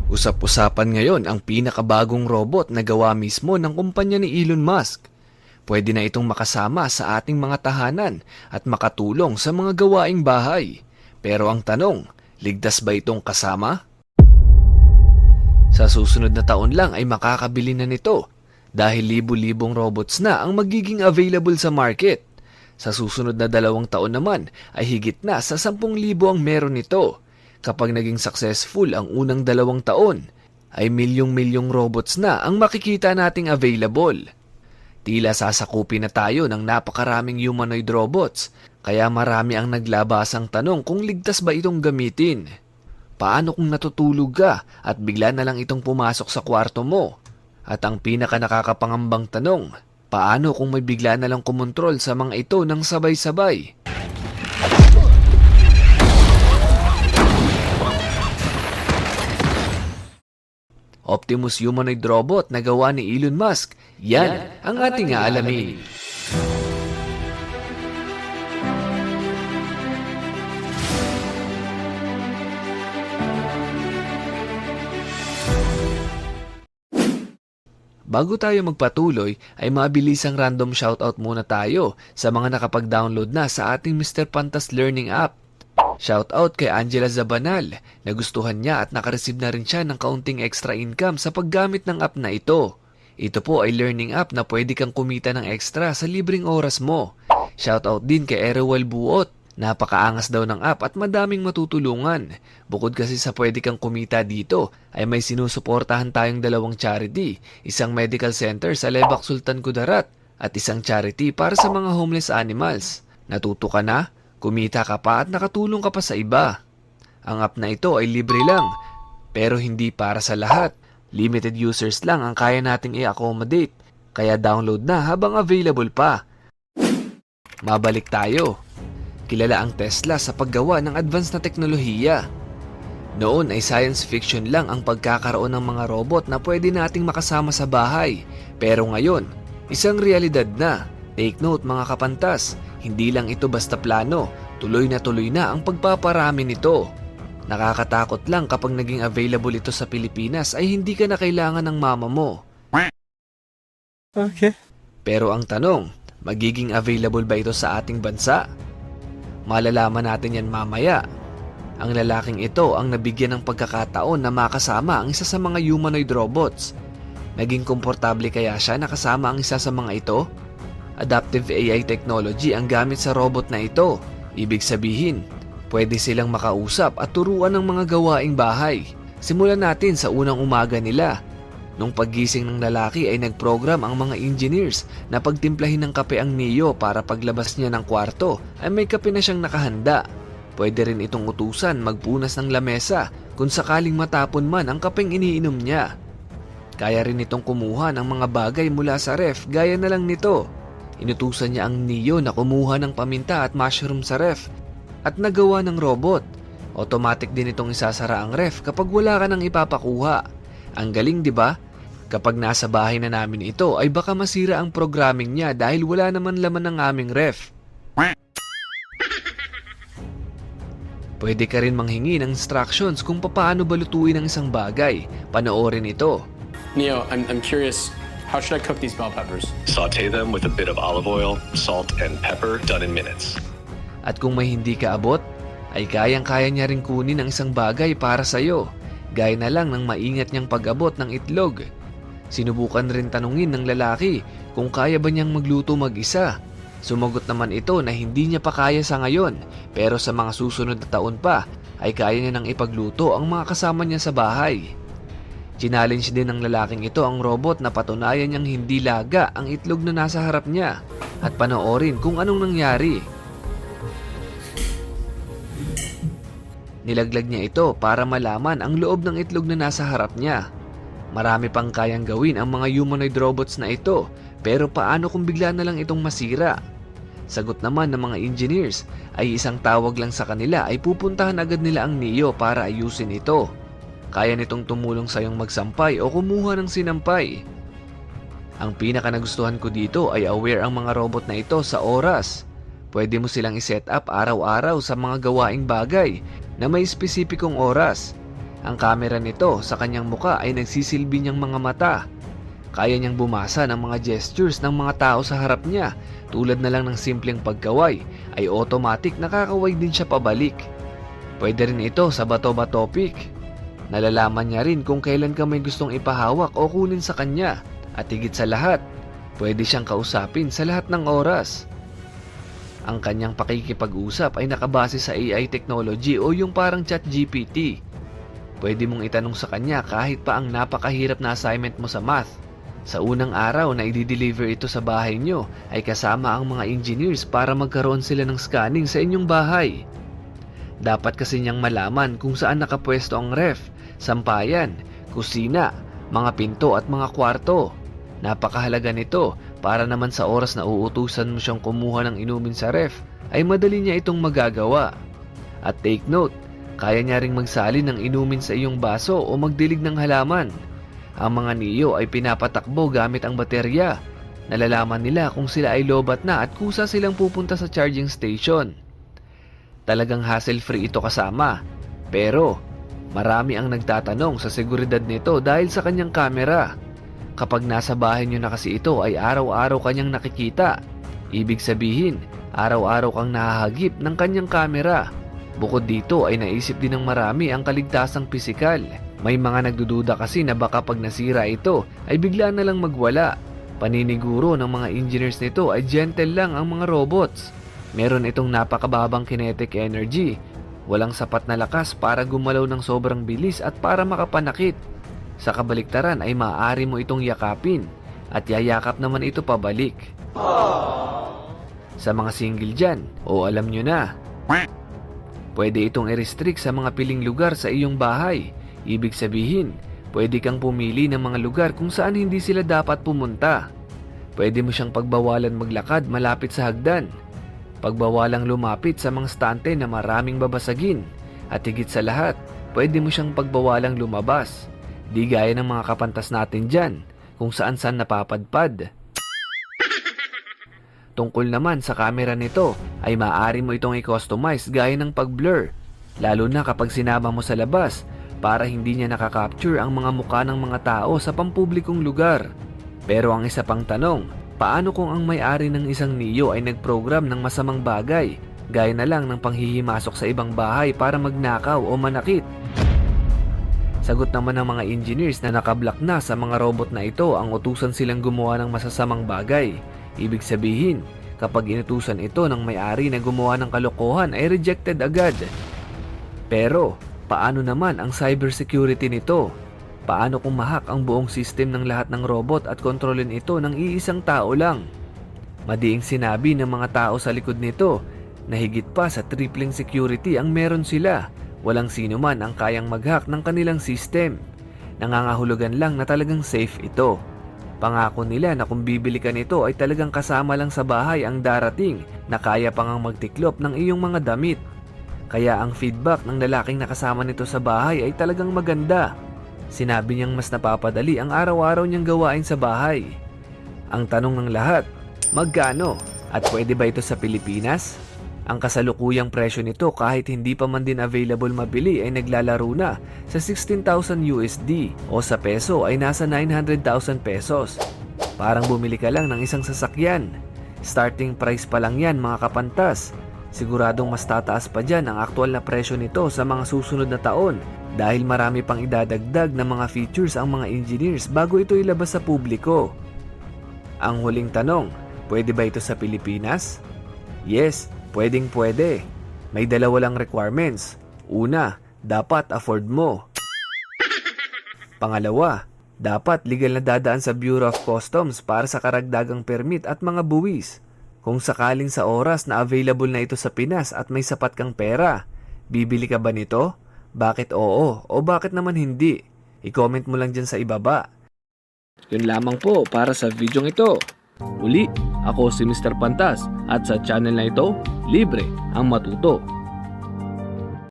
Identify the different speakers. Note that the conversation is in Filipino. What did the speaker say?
Speaker 1: Usap-usapan ngayon ang pinakabagong robot na gawa mismo ng kumpanya ni Elon Musk. Pwede na itong makasama sa ating mga tahanan at makatulong sa mga gawaing bahay. Pero ang tanong, ligtas ba itong kasama? Sa susunod na taon lang ay makakabili na nito dahil libu-libong robots na ang magiging available sa market. Sa susunod na 2 taon naman ay higit na sa 10,000 ang meron nito. Kapag naging successful ang unang 2 taon, ay milyong-milyong robots na ang makikita nating available. Tila sasakupin na tayo ng napakaraming humanoid robots, kaya marami ang naglabasang tanong kung ligtas ba itong gamitin. Paano kung natutulog ka at bigla na lang itong pumasok sa kwarto mo? At ang pinaka nakakapangambang tanong, paano kung may bigla na lang kumontrol sa mga ito ng sabay-sabay? Optimus humanoid robot na gawa ni Elon Musk. Yan ang ating aalamin. Bago tayo magpatuloy, ay mabilisang random shoutout muna tayo sa mga nakapag-download na sa ating Mr. Pantas Learning app. Shoutout kay Angela Zabanal, nagustuhan niya at nakareceive na rin siya ng kaunting extra income sa paggamit ng app na ito. Ito po ay learning app na pwede kang kumita ng extra sa libreng oras mo. Shoutout din kay Erewal Buot, napakaangas daw ng app at madaming matutulungan. Bukod kasi sa pwede kang kumita dito, ay may sinusuportahan tayong 2 charity, isang medical center sa Lebak Sultan Kudarat at isang charity para sa mga homeless animals. Natuto ka na? Kumita ka pa at nakatulong ka pa sa iba. Ang app na ito ay libre lang, pero hindi para sa lahat. Limited users lang ang kaya nating i-accommodate, kaya download na habang available pa. Mabalik tayo. Kilala ang Tesla sa paggawa ng advanced na teknolohiya. Noon ay science fiction lang ang pagkakaroon ng mga robot na pwede nating makasama sa bahay. Pero ngayon, isang realidad na. Take note mga kapantas, hindi lang ito basta plano, tuloy na ang pagpaparami nito. Nakakatakot lang kapag naging available ito sa Pilipinas ay hindi ka na kailangan ng mama mo.
Speaker 2: Okay.
Speaker 1: Pero ang tanong, magiging available ba ito sa ating bansa? Malalaman natin yan mamaya. Ang lalaking ito ang nabigyan ng pagkakataon na makasama ang isa sa mga humanoid robots. Naging komportable kaya siya nakasama ang isa sa mga ito? Adaptive AI technology ang gamit sa robot na ito. Ibig sabihin, pwede silang makausap at turuan ng mga gawaing bahay. Simulan natin sa unang umaga nila. Nung paggising ng lalaki ay nagprogram ang mga engineers na pagtimplahin ng kape ang Neo para paglabas niya ng kwarto ay may kape na siyang nakahanda. Pwede rin itong utusan magpunas ng lamesa kung sakaling matapon man ang kapeng iniinom niya. Kaya rin itong kumuha ng mga bagay mula sa ref gaya na lang nito. Inutusan niya ang Neo na kumuha ng paminta at mushroom sa ref at nagawa ng robot. Automatic din itong isasara ang ref kapag wala ka nang ipapakuha. Ang galing, di ba? Kapag nasa bahay na namin ito ay baka masira ang programming niya dahil wala naman laman ng aming ref. Pwede ka rin manghingi ng instructions kung paano balutuin ang isang bagay. Panoorin ito.
Speaker 3: Neo, I'm curious. How should I cook these bell peppers?
Speaker 4: Saute them with a bit of olive oil, salt, and pepper, done in minutes.
Speaker 1: At kung may hindi ka abot, ay kayang-kaya niya rin kunin ang isang bagay para sa'yo, gaya na lang ng maingat niyang pag-abot ng itlog. Sinubukan rin tanungin ng lalaki kung kaya ba niyang magluto mag-isa. Sumagot naman ito na hindi niya pa kaya sa ngayon, pero sa mga susunod na taon pa, ay kaya niya nang ipagluto ang mga kasama niya sa bahay. Challenge din ng lalaking ito ang robot na patunayan niyang hindi laga ang itlog na nasa harap niya at panoorin kung anong nangyari. Nilaglag niya ito para malaman ang loob ng itlog na nasa harap niya. Marami pang kayang gawin ang mga humanoid robots na ito, pero paano kung bigla na lang itong masira? Sagot naman ng mga engineers ay isang tawag lang sa kanila ay pupuntahan agad nila ang Neo para ayusin ito. Kaya nitong tumulong sa iyong magsampay o kumuha ng sinampay. Ang pinaka nagustuhan ko dito ay aware ang mga robot na ito sa oras. Pwede mo silang iset up araw-araw sa mga gawaing bagay na may espesipikong oras. Ang kamera nito sa kanyang muka ay nagsisilbi niyang mga mata. Kaya niyang bumasa ng mga gestures ng mga tao sa harap niya. Tulad na lang ng simpleng pagkaway ay automatic nakakaway din siya pabalik. Pwede rin ito sa bato-bato pic. Nalalaman niya rin kung kailan ka may gustong ipahawak o kunin sa kanya. At higit sa lahat, pwede siyang kausapin sa lahat ng oras. Ang kanyang pakikipag-usap ay nakabase sa AI technology o yung parang ChatGPT. Pwede mong itanong sa kanya kahit pa ang napakahirap na assignment mo sa math. Sa unang araw na i-deliver ito sa bahay nyo ay kasama ang mga engineers para magkaroon sila ng scanning sa inyong bahay. Dapat kasi niyang malaman kung saan nakapwesto ang ref, sampayan, kusina, mga pinto at mga kwarto. Napakahalaga nito para naman sa oras na uutusan mo siyang kumuha ng inumin sa ref ay madali niya itong magagawa. At take note, kaya niya ring magsalin ng inumin sa iyong baso o magdilig ng halaman. Ang mga Neo ay pinapatakbo gamit ang baterya. Nalalaman nila kung sila ay lobat na at kusa silang pupunta sa charging station. Talagang hassle-free ito kasama. Pero, marami ang nagtatanong sa seguridad nito dahil sa kanyang kamera. Kapag nasa bahay nyo na kasi ito ay araw-araw kanyang nakikita. Ibig sabihin, araw-araw kang nahahagip ng kanyang kamera. Bukod dito ay naisip din ng marami ang kaligtasang pisikal. May mga nagdududa kasi na baka pag nasira ito ay bigla na lang magwala. Paniniguro ng mga engineers nito ay gentle lang ang mga robots. Meron itong napakababang kinetic energy. Walang sapat na lakas para gumalaw ng sobrang bilis at para makapanakit. Sa kabaliktaran ay maaari mo itong yakapin at yayakap naman ito pabalik. Sa mga single dyan, o alam nyo na, pwede itong i-restrict sa mga piling lugar sa iyong bahay. Ibig sabihin, pwede kang pumili ng mga lugar kung saan hindi sila dapat pumunta. Pwede mo siyang pagbawalan maglakad malapit sa hagdan. Pagbawalang lumapit sa mga stante na maraming babasagin. At higit sa lahat, pwede mo siyang pagbawalang lumabas. Di gaya ng mga kapantas natin dyan, kung saan-saan napapadpad. Tungkol naman sa camera nito, ay maaari mo itong i-customize gaya ng pag-blur. Lalo na kapag sinama mo sa labas, para hindi niya nakakapture ang mga mukha ng mga tao sa pampublikong lugar. Pero ang isa pang tanong, paano kung ang may-ari ng isang Neo ay nag-program ng masamang bagay, gaya na lang ng panghihimasok sa ibang bahay para magnakaw o manakit? Sagot naman ng mga engineers na nakablock na sa mga robot na ito ang utusan silang gumawa ng masasamang bagay. Ibig sabihin, kapag inutusan ito ng may-ari na gumawa ng kalokohan ay rejected agad. Pero, paano naman ang cybersecurity nito? Paano kung mahak ang buong system ng lahat ng robot at kontrolin ito ng iisang tao lang? Madiing sinabi ng mga tao sa likod nito na higit pa sa tripling security ang meron sila. Walang sino man ang kayang mag-hack ng kanilang system. Nangangahulugan lang na talagang safe ito. Pangako nila na kung bibili ka nito ay talagang kasama lang sa bahay ang darating na kaya pang ang magtiklop ng iyong mga damit. Kaya ang feedback ng lalaking nakasama nito sa bahay ay talagang maganda. Sinabi niyang mas napapadali ang araw-araw niyang gawain sa bahay. Ang tanong ng lahat, magkano? At pwede ba ito sa Pilipinas? Ang kasalukuyang presyo nito kahit hindi pa man din available mabili ay naglalaro na sa 16,000 USD o sa peso ay nasa 900,000 pesos. Parang bumili ka lang ng isang sasakyan. Starting price pa lang yan mga kapantas. Siguradong mas tataas pa dyan ang aktual na presyo nito sa mga susunod na taon dahil marami pang idadagdag na mga features ang mga engineers bago ito ilabas sa publiko. Ang huling tanong, pwede ba ito sa Pilipinas? Yes, pwedeng-pwede. May dalawa lang requirements. Una, dapat afford mo. Pangalawa, dapat legal na dadaan sa Bureau of Customs para sa karagdagang permit at mga buwis. Kung sakaling sa oras na available na ito sa Pinas at may sapat kang pera, bibili ka ba nito? Bakit oo o bakit naman hindi? I-comment mo lang dyan sa ibaba. Yun lamang po para sa video ito. Muli, ako si Mr. Pantas at sa channel na ito, libre ang matuto.